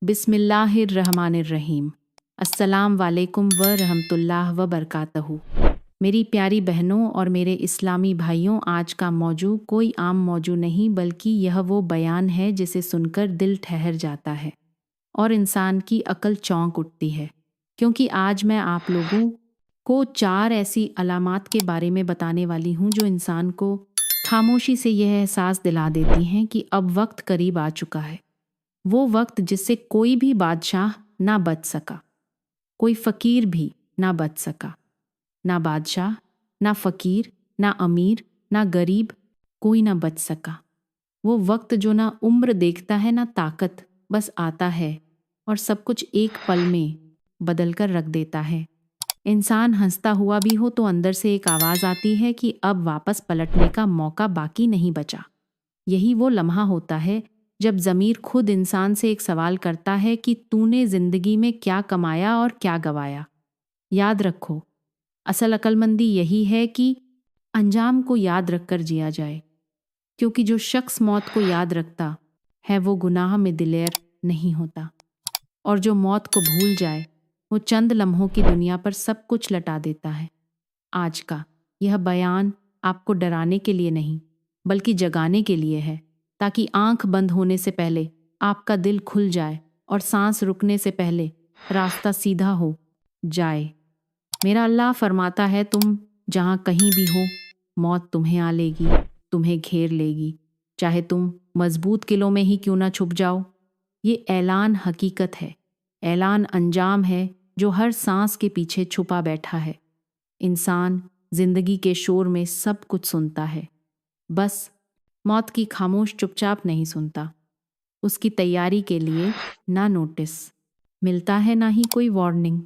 बिस्मिल्लाहिर्रहमानिर्रहीम। अस्सलाम वालेकुम व रहमतुल्लाह व बरकातहू। मेरी प्यारी बहनों और मेरे इस्लामी भाइयों, आज का मौजू कोई आम मौजू नहीं बल्कि यह वो बयान है जिसे सुनकर दिल ठहर जाता है और इंसान की अकल चौंक उठती है, क्योंकि आज मैं आप लोगों को 4 ऐसी अलामात के बारे में बताने वाली हूँ जो इंसान को खामोशी से यह एहसास दिला देती हैं कि अब वक्त करीब आ चुका है, वो वक्त जिससे कोई भी बादशाह ना बच सका, कोई फ़कीर भी ना बच सका। ना बादशाह, ना फ़कीर, ना अमीर, ना गरीब, कोई ना बच सका। वो वक्त जो ना उम्र देखता है ना ताकत, बस आता है और सब कुछ एक पल में बदल कर रख देता है। इंसान हंसता हुआ भी हो तो अंदर से एक आवाज़ आती है कि अब वापस पलटने का मौका बाकी नहीं बचा। यही वो लम्हा होता है जब ज़मीर खुद इंसान से एक सवाल करता है कि तूने ज़िंदगी में क्या कमाया और क्या गवाया। याद रखो, असल अक्लमंदी यही है कि अंजाम को याद रखकर जिया जाए, क्योंकि जो शख्स मौत को याद रखता है वो गुनाह में दिलेर नहीं होता, और जो मौत को भूल जाए वो चंद लम्हों की दुनिया पर सब कुछ लटा देता है। आज का यह बयान आपको डराने के लिए नहीं बल्कि जगाने के लिए है, ताकि आंख बंद होने से पहले आपका दिल खुल जाए और सांस रुकने से पहले रास्ता सीधा हो जाए। मेरा अल्लाह फरमाता है, तुम जहाँ कहीं भी हो, मौत तुम्हें आ लेगी, तुम्हें घेर लेगी, चाहे तुम मजबूत किलों में ही क्यों ना छुप जाओ। ये ऐलान हकीकत है, ऐलान अंजाम है जो हर सांस के पीछे छुपा बैठा है। इंसान जिंदगी के शोर में सब कुछ सुनता है, बस मौत की खामोश चुपचाप नहीं सुनता। उसकी तैयारी के लिए ना नोटिस मिलता है ना ही कोई वार्निंग।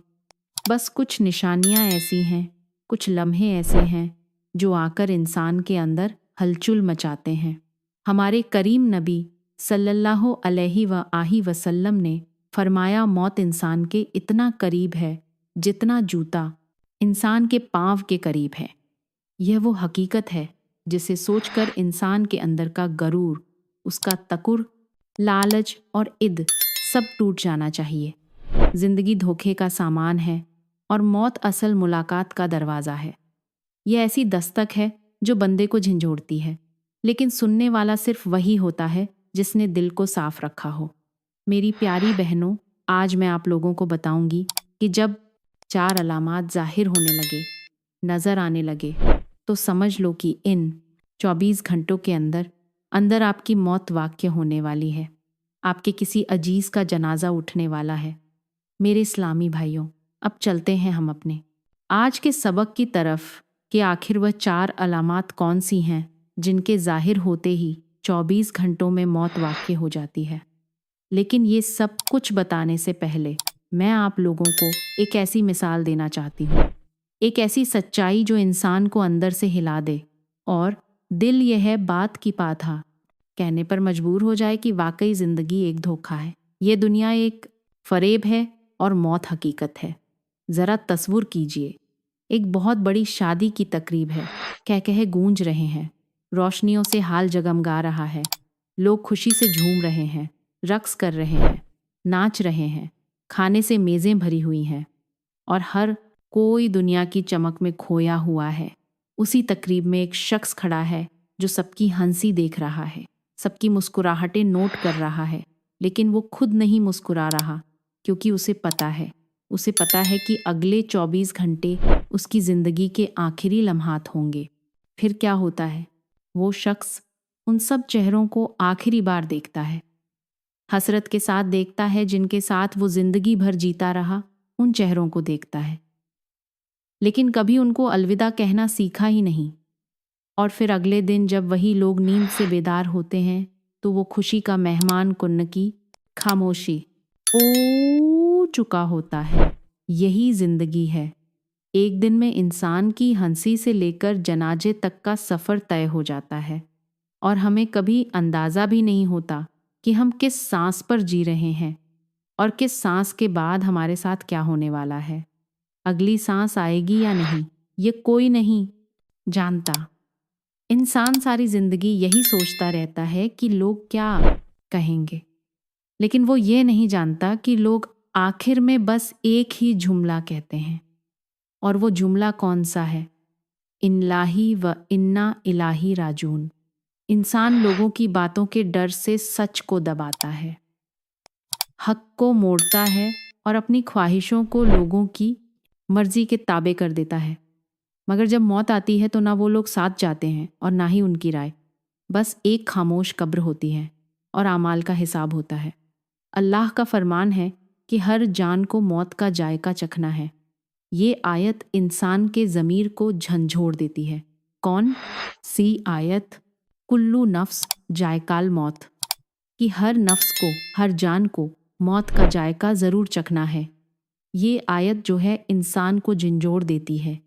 बस कुछ निशानियां ऐसी हैं, कुछ लम्हे ऐसे हैं जो आकर इंसान के अंदर हलचल मचाते हैं। हमारे करीम नबी सल्लल्लाहु अलैहि वसल्लम ने फरमाया, मौत इंसान के इतना करीब है जितना जूता इंसान के पाँव के करीब है। यह वो हकीकत है जिसे सोचकर इंसान के अंदर का गरूर, उसका तकुर, लालच और इद सब टूट जाना चाहिए। जिंदगी धोखे का सामान है और मौत असल मुलाकात का दरवाज़ा है। यह ऐसी दस्तक है जो बंदे को झंझोड़ती है, लेकिन सुनने वाला सिर्फ वही होता है जिसने दिल को साफ रखा हो। मेरी प्यारी बहनों, आज मैं आप लोगों को बताऊंगी कि जब 4 अलामात ज़ाहिर होने लगे, नज़र आने लगे, तो समझ लो कि इन 24 घंटों के अंदर अंदर आपकी मौत वाक़या होने वाली है। आपके किसी अजीज़ का जनाजा उठने वाला है। मेरे इस्लामी भाइयों, अब चलते हैं हम अपने आज के सबक की तरफ कि आखिर वह 4 अलामात कौन सी हैं जिनके ज़ाहिर होते ही 24 घंटों में मौत वाक़या हो जाती है। लेकिन ये सब कुछ बताने से पहले मैं आप लोगों को एक ऐसी मिसाल देना चाहती हूँ, एक ऐसी सच्चाई जो इंसान को अंदर से हिला दे और दिल यह बात की पाथा कहने पर मजबूर हो जाए कि वाकई ज़िंदगी एक धोखा है, ये दुनिया एक फरेब है और मौत हकीकत है। ज़रा तस्वुर कीजिए, एक बहुत बड़ी शादी की तकरीब है, कह गूंज रहे हैं, रोशनियों से हाल जगमगा रहा है, लोग खुशी से झूम रहे हैं, रक्स कर रहे हैं, नाच रहे हैं, खाने से मेज़ें भरी हुई हैं और हर कोई दुनिया की चमक में खोया हुआ है। उसी तकरीब में एक शख्स खड़ा है जो सबकी हंसी देख रहा है, सबकी मुस्कुराहटें नोट कर रहा है, लेकिन वो खुद नहीं मुस्कुरा रहा, क्योंकि उसे पता है कि अगले 24 घंटे उसकी ज़िंदगी के आखिरी लम्हात होंगे। फिर क्या होता है? वो शख्स उन सब चेहरों को आखिरी बार देखता है, हसरत के साथ देखता है जिनके साथ वो ज़िंदगी भर जीता रहा, उन चेहरों को देखता है, लेकिन कभी उनको अलविदा कहना सीखा ही नहीं। और फिर अगले दिन जब वही लोग नींद से बेदार होते हैं तो वो खुशी का मेहमान कुन्न की खामोशी ओ चुका होता है। यही जिंदगी है। एक दिन में इंसान की हंसी से लेकर जनाजे तक का सफ़र तय हो जाता है और हमें कभी अंदाज़ा भी नहीं होता कि हम किस सांस पर जी रहे हैं और किस सांस के बाद हमारे साथ क्या होने वाला है। अगली सांस आएगी या नहीं, ये कोई नहीं जानता। इंसान सारी ज़िंदगी यही सोचता रहता है कि लोग क्या कहेंगे, लेकिन वो ये नहीं जानता कि लोग आखिर में बस एक ही जुमला कहते हैं। और वो जुमला कौन सा है? इन्लाही व इन्ना इलाही राजून। इंसान लोगों की बातों के डर से सच को दबाता है, हक को मोड़ता है और अपनी ख्वाहिशों को लोगों की मर्जी के ताबे कर देता है। मगर जब मौत आती है तो ना वो लोग साथ जाते हैं और ना ही उनकी राय। बस एक खामोश कब्र होती है और आमाल का हिसाब होता है। अल्लाह का फरमान है कि हर जान को मौत का जायका चखना है। ये आयत इंसान के ज़मीर को झंझोड़ देती है। कौन सी आयत? कुल्लू नफ्स जायकाल मौत, कि हर नफ्स को, हर जान को मौत का जायका ज़रूर चखना है। ये आयत जो है इंसान को झंझोड़ देती है,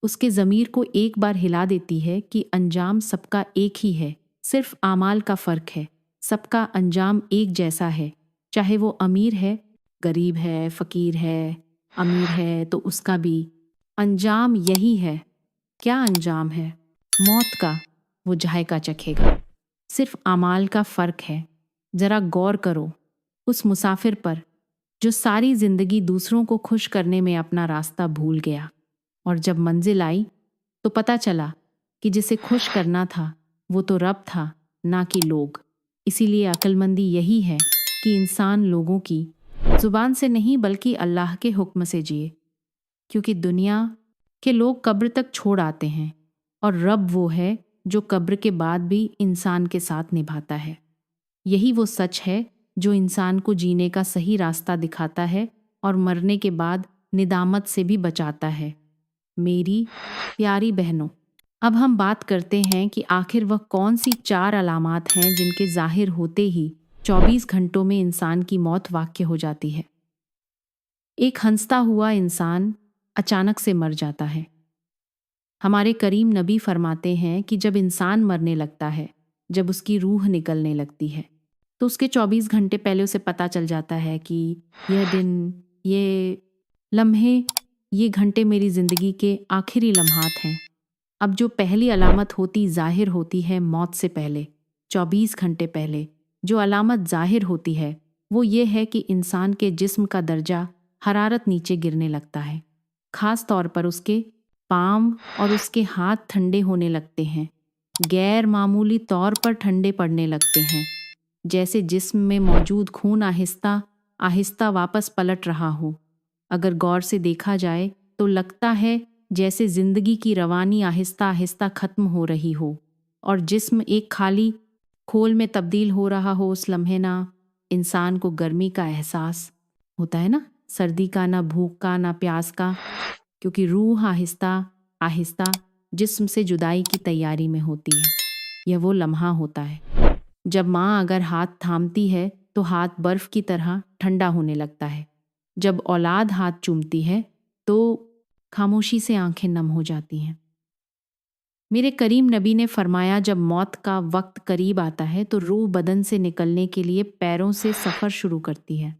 उसके ज़मीर को एक बार हिला देती है कि अंजाम सबका एक ही है, सिर्फ आमाल का फ़र्क है। सबका अंजाम एक जैसा है, चाहे वो अमीर है, गरीब है, फ़कीर है, अमीर है तो उसका भी अंजाम यही है। क्या अंजाम है? मौत का। वो जायका चखेगा। सिर्फ आमाल का फ़र्क है। ज़रा गौर करो उस मुसाफिर पर जो सारी ज़िंदगी दूसरों को खुश करने में अपना रास्ता भूल गया, और जब मंजिल आई तो पता चला कि जिसे खुश करना था वो तो रब था, ना कि लोग। इसीलिए अक्लमंदी यही है कि इंसान लोगों की ज़ुबान से नहीं बल्कि अल्लाह के हुक्म से जिए, क्योंकि दुनिया के लोग कब्र तक छोड़ आते हैं और रब वो है जो कब्र के बाद भी इंसान के साथ निभाता है। यही वो सच है जो इंसान को जीने का सही रास्ता दिखाता है और मरने के बाद निदामत से भी बचाता है। मेरी प्यारी बहनों, अब हम बात करते हैं कि आखिर वह कौन सी 4 अलामात हैं जिनके ज़ाहिर होते ही 24 घंटों में इंसान की मौत वाक़या हो जाती है। एक हंसता हुआ इंसान अचानक से मर जाता है। हमारे करीम नबी फरमाते हैं कि जब इंसान मरने लगता है, जब उसकी रूह निकलने लगती है, तो उसके 24 घंटे पहले उसे पता चल जाता है कि यह दिन, ये लम्हे, ये घंटे मेरी ज़िंदगी के आखिरी लम्हात हैं। अब जो पहली अलामत होती ज़ाहिर होती है मौत से पहले, 24 घंटे पहले जो अलामत ज़ाहिर होती है वो ये है कि इंसान के जिस्म का दर्जा हरारत नीचे गिरने लगता है। ख़ास तौर पर उसके पाँव और उसके हाथ ठंडे होने लगते हैं, गैर मामूली तौर पर ठंडे पड़ने लगते हैं, जैसे जिस्म में मौजूद खून आहिस्ता आहिस्ता वापस पलट रहा हो। अगर गौर से देखा जाए तो लगता है जैसे ज़िंदगी की रवानी आहिस्ता आहिस्ता ख़त्म हो रही हो और जिस्म एक खाली खोल में तब्दील हो रहा हो। उस लम्हे ना इंसान को गर्मी का एहसास होता है, ना सर्दी का, ना भूख का, ना प्यास का, क्योंकि रूह आहिस्ता आहिस्ता जिस्म से जुदाई की तैयारी में होती है। यह वो लम्हा होता है जब माँ अगर हाथ थामती है तो हाथ बर्फ़ की तरह ठंडा होने लगता है। जब औलाद हाथ चूमती है तो खामोशी से आंखें नम हो जाती हैं। मेरे करीम नबी ने फरमाया, जब मौत का वक्त करीब आता है तो रूह बदन से निकलने के लिए पैरों से सफ़र शुरू करती है।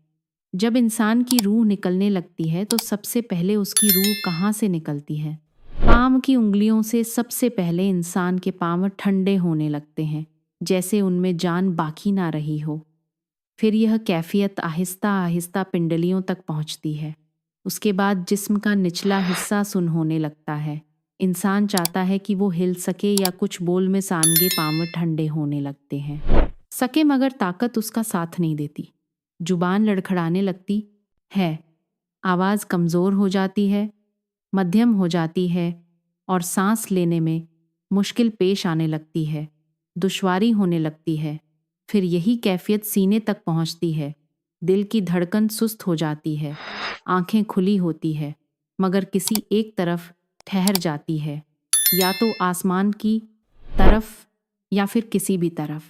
जब इंसान की रूह निकलने लगती है तो सबसे पहले उसकी रूह कहाँ से निकलती है? पाँव की उंगलियों से। सबसे पहले इंसान के पाँव ठंडे होने लगते हैं, जैसे उनमें जान बाकी ना रही हो। फिर यह कैफियत आहिस्ता आहिस्ता पिंडलियों तक पहुँचती है। उसके बाद जिस्म का निचला हिस्सा सुन्न होने लगता है। इंसान चाहता है कि वो हिल सके या कुछ बोल में सानगे पाँव ठंडे होने लगते हैं सके, मगर ताकत उसका साथ नहीं देती। जुबान लड़खड़ाने लगती है, आवाज़ कमज़ोर हो जाती है, मध्यम हो जाती है और सांस लेने में मुश्किल पेश आने लगती है, दुश्वारी होने लगती है। फिर यही कैफियत सीने तक पहुंचती है। दिल की धड़कन सुस्त हो जाती है, आंखें खुली होती है मगर किसी एक तरफ ठहर जाती है, या तो आसमान की तरफ या फिर किसी भी तरफ।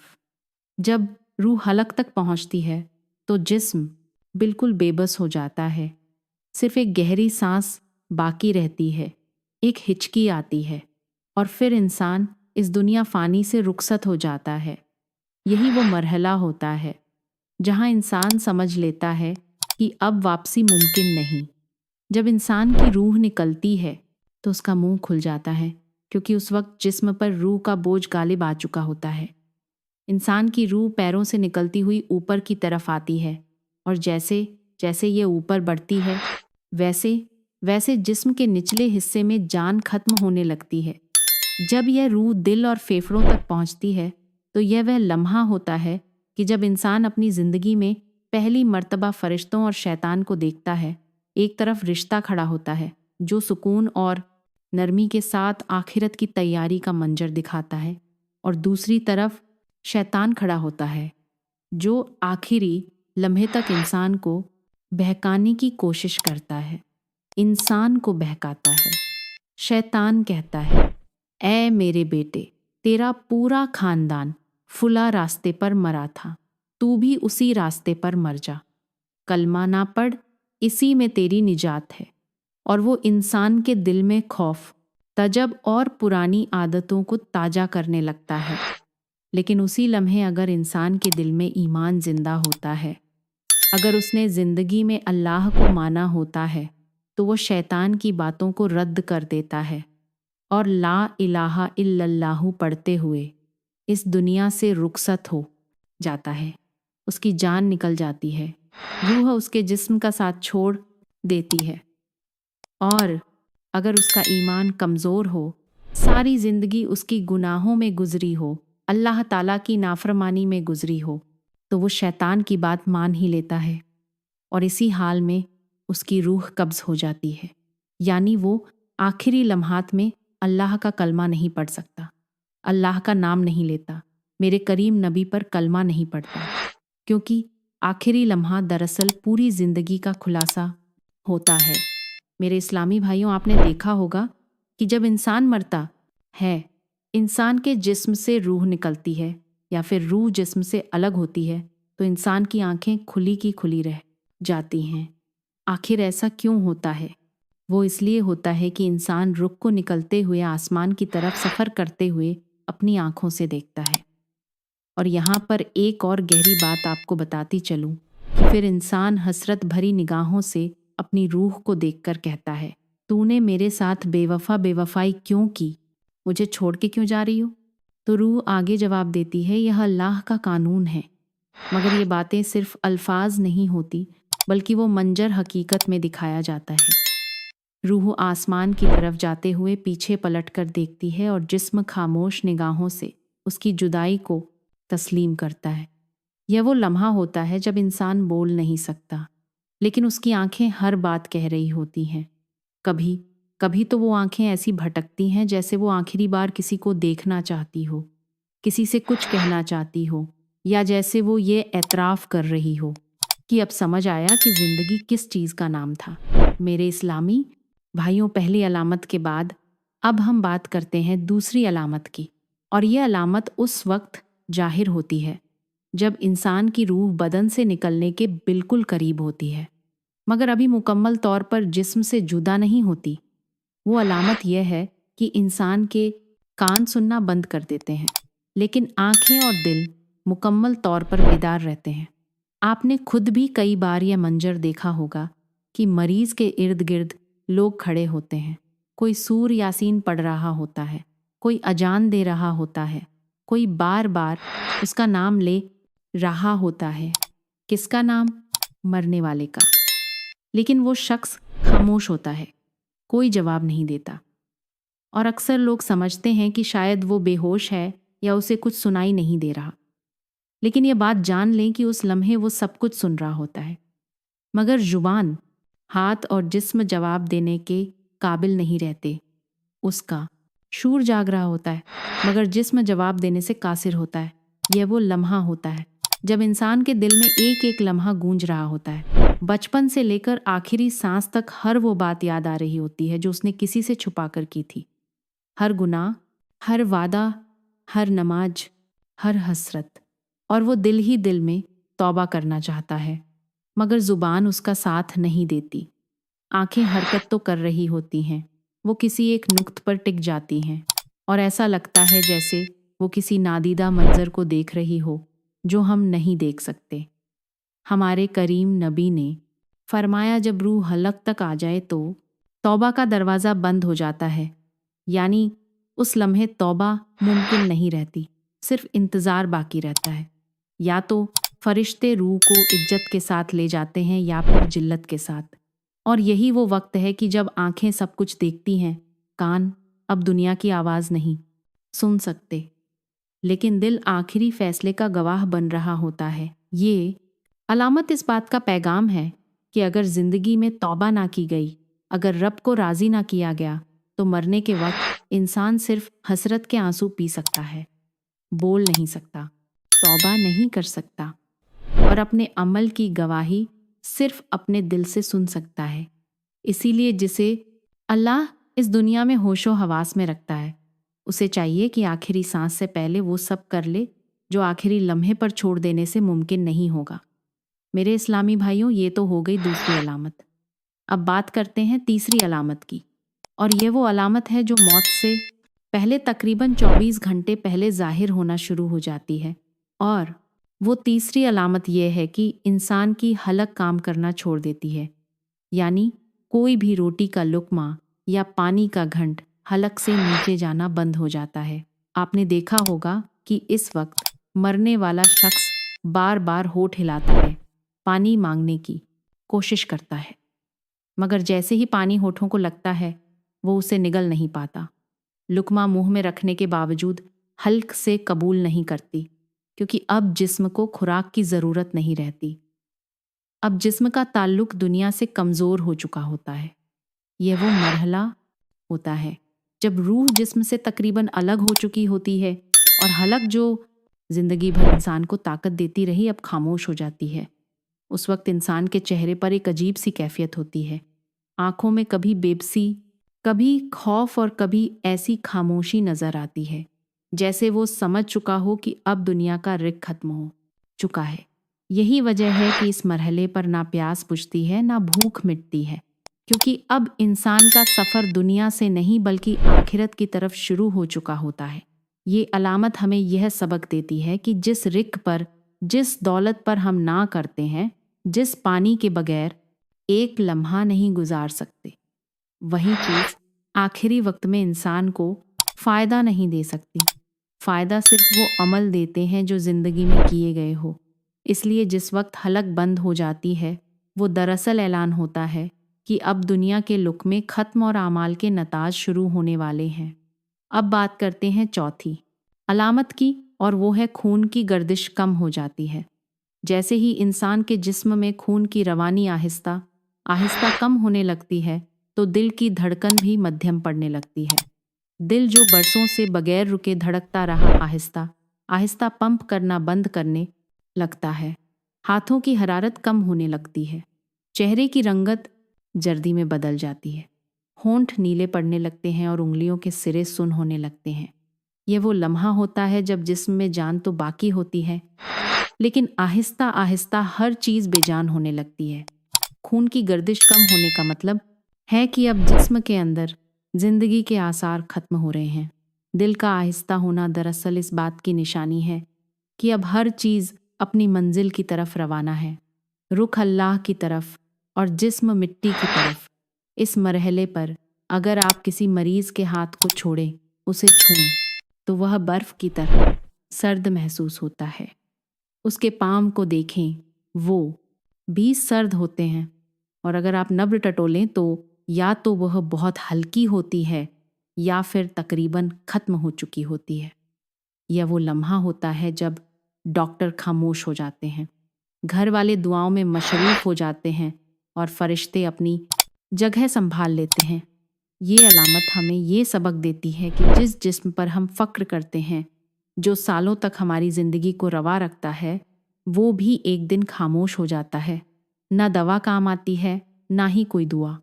जब रूह हलक तक पहुंचती है तो जिस्म बिल्कुल बेबस हो जाता है। सिर्फ एक गहरी सांस बाकी रहती है, एक हिचकी आती है और फिर इंसान इस दुनिया फ़ानी से रुखसत हो जाता है। यही वो मरहला होता है जहाँ इंसान समझ लेता है कि अब वापसी मुमकिन नहीं। जब इंसान की रूह निकलती है तो उसका मुंह खुल जाता है, क्योंकि उस वक्त जिस्म पर रूह का बोझ गालिब आ चुका होता है। इंसान की रूह पैरों से निकलती हुई ऊपर की तरफ आती है और जैसे जैसे ये ऊपर बढ़ती है वैसे वैसे जिस्म के निचले हिस्से में जान खत्म होने लगती है। जब यह रूह दिल और फेफड़ों तक पहुंचती है तो यह वह लम्हा होता है कि जब इंसान अपनी ज़िंदगी में पहली मर्तबा फरिश्तों और शैतान को देखता है। एक तरफ रिश्ता खड़ा होता है जो सुकून और नरमी के साथ आखिरत की तैयारी का मंजर दिखाता है और दूसरी तरफ शैतान खड़ा होता है जो आखिरी लम्हे तक इंसान को बहकाने की कोशिश करता है, इंसान को बहकाता है। शैतान कहता है, ऐ मेरे बेटे, तेरा पूरा खानदान फुला रास्ते पर मरा था, तू भी उसी रास्ते पर मर जा। कलमा ना पढ़, इसी में तेरी निजात है। और वो इंसान के दिल में खौफ, तजब और पुरानी आदतों को ताज़ा करने लगता है। लेकिन उसी लम्हे अगर इंसान के दिल में ईमान जिंदा होता है, अगर उसने ज़िंदगी में अल्लाह को माना होता है, तो वो शैतान की बातों को रद्द कर देता है और ला इलाहा इल्लल्लाहु पढ़ते हुए इस दुनिया से रुखसत हो जाता है। उसकी जान निकल जाती है, रूह उसके जिस्म का साथ छोड़ देती है। और अगर उसका ईमान कमज़ोर हो, सारी ज़िंदगी उसकी गुनाहों में गुजरी हो, अल्लाह ताला की नाफरमानी में गुजरी हो, तो वो शैतान की बात मान ही लेता है और इसी हाल में उसकी रूह कब्ज़ हो जाती है। यानी वो आखिरी लम्हात में अल्लाह का कलमा नहीं पढ़ सकता, अल्लाह का नाम नहीं लेता, मेरे करीम नबी पर कलमा नहीं पढ़ता, क्योंकि आखिरी लम्हा दरअसल पूरी ज़िंदगी का खुलासा होता है। मेरे इस्लामी भाइयों, आपने देखा होगा कि जब इंसान मरता है, इंसान के जिस्म से रूह निकलती है या फिर रूह जिस्म से अलग होती है तो इंसान की आंखें खुली की खुली रह जाती हैं। आखिर ऐसा क्यों होता है? वो इसलिए होता है कि इंसान रुख को निकलते हुए आसमान की तरफ सफ़र करते हुए अपनी आंखों से देखता है। और यहाँ पर एक और गहरी बात आपको बताती चलूँ कि फिर इंसान हसरत भरी निगाहों से अपनी रूह को देखकर कहता है, तूने मेरे साथ बेवफाई क्यों की? मुझे छोड़ के क्यों जा रही हो? तो रूह आगे जवाब देती है, यह अल्लाह का कानून है। मगर ये बातें सिर्फ अल्फाज नहीं होती, बल्कि वो मंजर हकीकत में दिखाया जाता है। रूह आसमान की तरफ जाते हुए पीछे पलट कर देखती है और जिस्म खामोश निगाहों से उसकी जुदाई को तस्लीम करता है। यह वो लम्हा होता है जब इंसान बोल नहीं सकता, लेकिन उसकी आंखें हर बात कह रही होती हैं। कभी कभी तो वो आंखें ऐसी भटकती हैं जैसे वो आखिरी बार किसी को देखना चाहती हो, किसी से कुछ कहना चाहती हो, या जैसे वो ये एतराफ़ कर रही हो कि अब समझ आया कि ज़िंदगी किस चीज़ का नाम था। मेरे इस्लामी भाइयों, पहली अलामत के बाद अब हम बात करते हैं दूसरी अलामत की। और ये अलामत उस वक्त जाहिर होती है जब इंसान की रूह बदन से निकलने के बिल्कुल करीब होती है, मगर अभी मुकम्मल तौर पर जिस्म से जुदा नहीं होती। वो अलामत यह है कि इंसान के कान सुनना बंद कर देते हैं, लेकिन आंखें और दिल मुकम्मल तौर पर बेदार रहते हैं। आपने खुद भी कई बार यह मंजर देखा होगा कि मरीज़ के इर्द गिर्द लोग खड़े होते हैं, कोई सूर यासीन पढ़ रहा होता है, कोई अजान दे रहा होता है, कोई बार बार उसका नाम ले रहा होता है। किसका नाम? मरने वाले का। लेकिन वो शख्स खामोश होता है, कोई जवाब नहीं देता। और अक्सर लोग समझते हैं कि शायद वो बेहोश है या उसे कुछ सुनाई नहीं दे रहा। लेकिन ये बात जान लें कि उस लम्हे वो सब कुछ सुन रहा होता है, मगर जुबान, हाथ और जिस्म जवाब देने के काबिल नहीं रहते। उसका शूर जाग रहा होता है, मगर जिस्म जवाब देने से कासिर होता है। यह वो लम्हा होता है जब इंसान के दिल में एक एक लम्हा गूंज रहा होता है। बचपन से लेकर आखिरी सांस तक हर वो बात याद आ रही होती है जो उसने किसी से छुपा कर की थी। हर गुनाह, हर वादा, हर नमाज, हर हसरत। और वो दिल ही दिल में तौबा करना चाहता है, मगर ज़ुबान उसका साथ नहीं देती। आंखें हरकत तो कर रही होती हैं, वो किसी एक नुक्त पर टिक जाती हैं और ऐसा लगता है जैसे वो किसी नादीदा मंजर को देख रही हो जो हम नहीं देख सकते। हमारे करीम नबी ने फरमाया, जब रूह हलक तक आ जाए तो तौबा का दरवाज़ा बंद हो जाता है, यानी उस लम्हे तौबा मुमकिन नहीं रहती। सिर्फ इंतज़ार बाकी रहता है। या तो फरिश्ते रूह को इज्जत के साथ ले जाते हैं या फिर जिल्लत के साथ। और यही वो वक्त है कि जब आंखें सब कुछ देखती हैं, कान अब दुनिया की आवाज़ नहीं सुन सकते, लेकिन दिल आखिरी फैसले का गवाह बन रहा होता है। ये अलामत इस बात का पैगाम है कि अगर ज़िंदगी में तौबा ना की गई, अगर रब को राज़ी ना किया गया, तो मरने के वक्त इंसान सिर्फ हसरत के आंसू पी सकता है, बोल नहीं सकता, तौबा नहीं कर सकता और अपने अमल की गवाही सिर्फ अपने दिल से सुन सकता है। इसीलिए जिसे अल्लाह इस दुनिया में होशो हवास में रखता है, उसे चाहिए कि आखिरी सांस से पहले वो सब कर ले जो आखिरी लम्हे पर छोड़ देने से मुमकिन नहीं होगा। मेरे इस्लामी भाइयों, ये तो हो गई दूसरी अलामत। अब बात करते हैं तीसरी अलामत की, और ये वो अलामत है जो मौत से पहले तकरीबन 24 घंटे पहले जाहिर होना शुरू हो जाती है। और वो तीसरी अलामत ये है कि इंसान की हलक काम करना छोड़ देती है, यानी कोई भी रोटी का लुक्मा या पानी का घंट हलक से नीचे जाना बंद हो जाता है। आपने देखा होगा कि इस वक्त मरने वाला शख्स बार बार होठ हिलाता है, पानी मांगने की कोशिश करता है, मगर जैसे ही पानी होठों को लगता है वो उसे निगल नहीं पाता। लुक्मा मुंह में रखने के बावजूद हल्क से कबूल नहीं करती, क्योंकि अब जिस्म को खुराक की ज़रूरत नहीं रहती। अब जिस्म का ताल्लुक दुनिया से कमज़ोर हो चुका होता है। यह वो मरहला होता है जब रूह जिस्म से तकरीबन अलग हो चुकी होती है और हलक जो ज़िंदगी भर इंसान को ताकत देती रही अब खामोश हो जाती है। उस वक्त इंसान के चेहरे पर एक अजीब सी कैफियत होती है। आंखों में कभी बेबसी, कभी खौफ और कभी ऐसी खामोशी नज़र आती है जैसे वो समझ चुका हो कि अब दुनिया का रिक खत्म हो चुका है। यही वजह है कि इस मरहले पर ना प्यास बुझती है ना भूख मिटती है, क्योंकि अब इंसान का सफ़र दुनिया से नहीं बल्कि आखिरत की तरफ शुरू हो चुका होता है। ये अलामत हमें यह सबक देती है कि जिस रिक पर, जिस दौलत पर हम ना करते हैं, जिस पानी के बगैर एक लम्हा नहीं गुजार सकते, वही चीज़ आखिरी वक्त में इंसान को फ़ायदा नहीं दे सकती। फ़ायदा सिर्फ वो अमल देते हैं जो ज़िंदगी में किए गए हो। इसलिए जिस वक्त हलक बंद हो जाती है, वो दरअसल ऐलान होता है कि अब दुनिया के लुक्मे ख़त्म और आमाल के नताज शुरू होने वाले हैं। अब बात करते हैं चौथी अलामत की, और वो है खून की गर्दिश कम हो जाती है। जैसे ही इंसान के जिस्म में खून की रवानी आहिस्ता आहिस्ता कम होने लगती है, तो दिल की धड़कन भी मध्यम पड़ने लगती है। दिल जो बरसों से बगैर रुके धड़कता रहा, आहिस्ता आहिस्ता पंप करना बंद करने लगता है। हाथों की हरारत कम होने लगती है, चेहरे की रंगत जर्दी में बदल जाती है, होंठ नीले पड़ने लगते हैं और उंगलियों के सिरे सुन्न होने लगते हैं। ये वो लम्हा होता है जब जिस्म में जान तो बाकी होती है, लेकिन आहिस्ता आहिस्ता हर चीज़ बेजान होने लगती है। खून की गर्दिश कम होने का मतलब है कि अब जिस्म के अंदर जिंदगी के आसार खत्म हो रहे हैं। दिल का आहिस्ता होना दरअसल इस बात की निशानी है कि अब हर चीज़ अपनी मंजिल की तरफ रवाना है, रुख अल्लाह की तरफ और जिस्म मिट्टी की तरफ। इस मरहले पर अगर आप किसी मरीज़ के हाथ को छोड़ें, उसे छुएं, तो वह बर्फ़ की तरह सर्द महसूस होता है। उसके पाँव को देखें, वो भी सर्द होते हैं, और अगर आप नब्र टटोलें तो या तो वह बहुत हल्की होती है या फिर तकरीबन ख़त्म हो चुकी होती है। यह वो लम्हा होता है जब डॉक्टर खामोश हो जाते हैं, घर वाले दुआओं में मशरूफ़ हो जाते हैं और फरिश्ते अपनी जगह संभाल लेते हैं। ये अलामत हमें ये सबक देती है कि जिस जिस्म पर हम फ़क्र करते हैं, जो सालों तक हमारी ज़िंदगी को रवा रखता है, वो भी एक दिन खामोश हो जाता है। ना दवा काम आती है, ना ही कोई दुआ।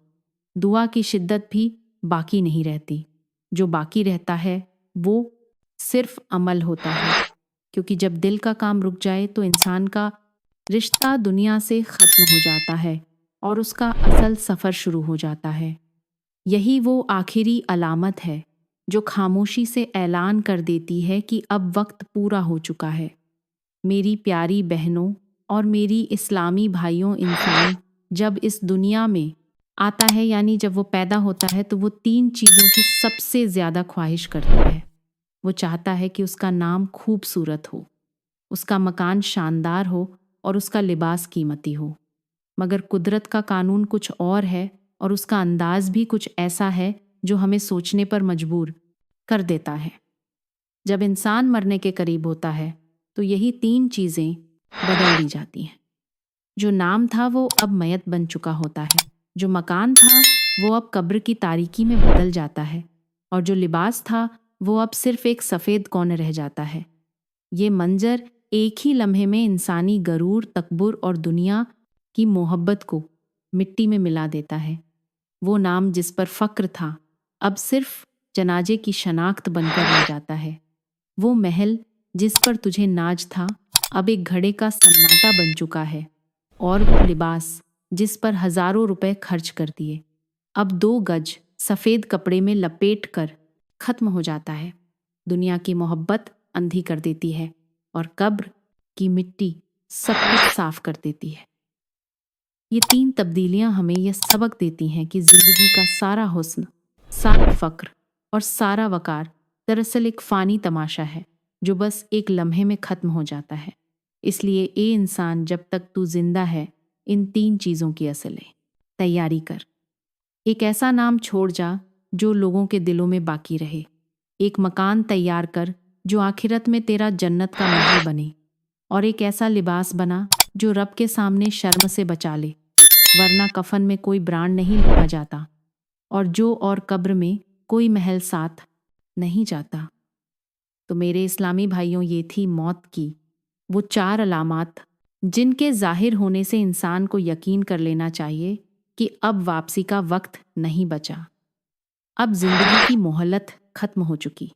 दुआ की शिद्दत भी बाकी नहीं रहती। जो बाकी रहता है वो सिर्फ अमल होता है, क्योंकि जब दिल का काम रुक जाए तो इंसान का रिश्ता दुनिया से ख़त्म हो जाता है और उसका असल सफ़र शुरू हो जाता है। यही वो आखिरी अलामत है जो खामोशी से ऐलान कर देती है कि अब वक्त पूरा हो चुका है। मेरी प्यारी बहनों और मेरी इस्लामी भाइयों, इंसान जब इस दुनिया में आता है, यानी जब वो पैदा होता है, तो वो 3 चीज़ों की सबसे ज़्यादा ख्वाहिश करता है। वो चाहता है कि उसका नाम खूबसूरत हो, उसका मकान शानदार हो और उसका लिबास कीमती हो। मगर कुदरत का कानून कुछ और है और उसका अंदाज भी कुछ ऐसा है जो हमें सोचने पर मजबूर कर देता है। जब इंसान मरने के करीब होता है तो यही 3 चीज़ें बदल दी जाती हैं। जो नाम था वो अब मयत बन चुका होता है, जो मकान था वो अब कब्र की तारीकी में बदल जाता है, और जो लिबास था वो अब सिर्फ एक सफ़ेद कौन रह जाता है। ये मंजर एक ही लम्हे में इंसानी गरूर, तकब्बुर और दुनिया की मोहब्बत को मिट्टी में मिला देता है। वो नाम जिस पर फ़क्र था अब सिर्फ जनाजे की शनाख्त बनकर रह जाता है। वो महल जिस पर तुझे नाज था अब एक घड़े का सन्नाटा बन चुका है, और वो लिबास जिस पर हजारों रुपए खर्च कर दिए अब 2 गज सफ़ेद कपड़े में लपेट कर खत्म हो जाता है। दुनिया की मोहब्बत अंधी कर देती है और कब्र की मिट्टी सब कुछ साफ कर देती है। ये 3 तब्दीलियां हमें यह सबक देती हैं कि जिंदगी का सारा हुस्न, सारा फक्र और सारा वकार दरअसल एक फ़ानी तमाशा है जो बस एक लम्हे में ख़त्म हो जाता है। इसलिए ए इंसान, जब तक तू जिंदा है इन 3 चीज़ों की असलें तैयारी कर। एक ऐसा नाम छोड़ जा जो लोगों के दिलों में बाकी रहे। एक मकान तैयार कर जो आखिरत में तेरा जन्नत का महल बने, और एक ऐसा लिबास बना जो रब के सामने शर्म से बचा ले, वरना कफन में कोई ब्रांड नहीं लिखा जाता और कब्र में कोई महल साथ नहीं जाता। तो मेरे इस्लामी भाइयों, ये थी मौत की वो 4 अलामात जिनके ज़ाहिर होने से इंसान को यकीन कर लेना चाहिए कि अब वापसी का वक्त नहीं बचा, अब जिंदगी की मोहलत खत्म हो चुकी।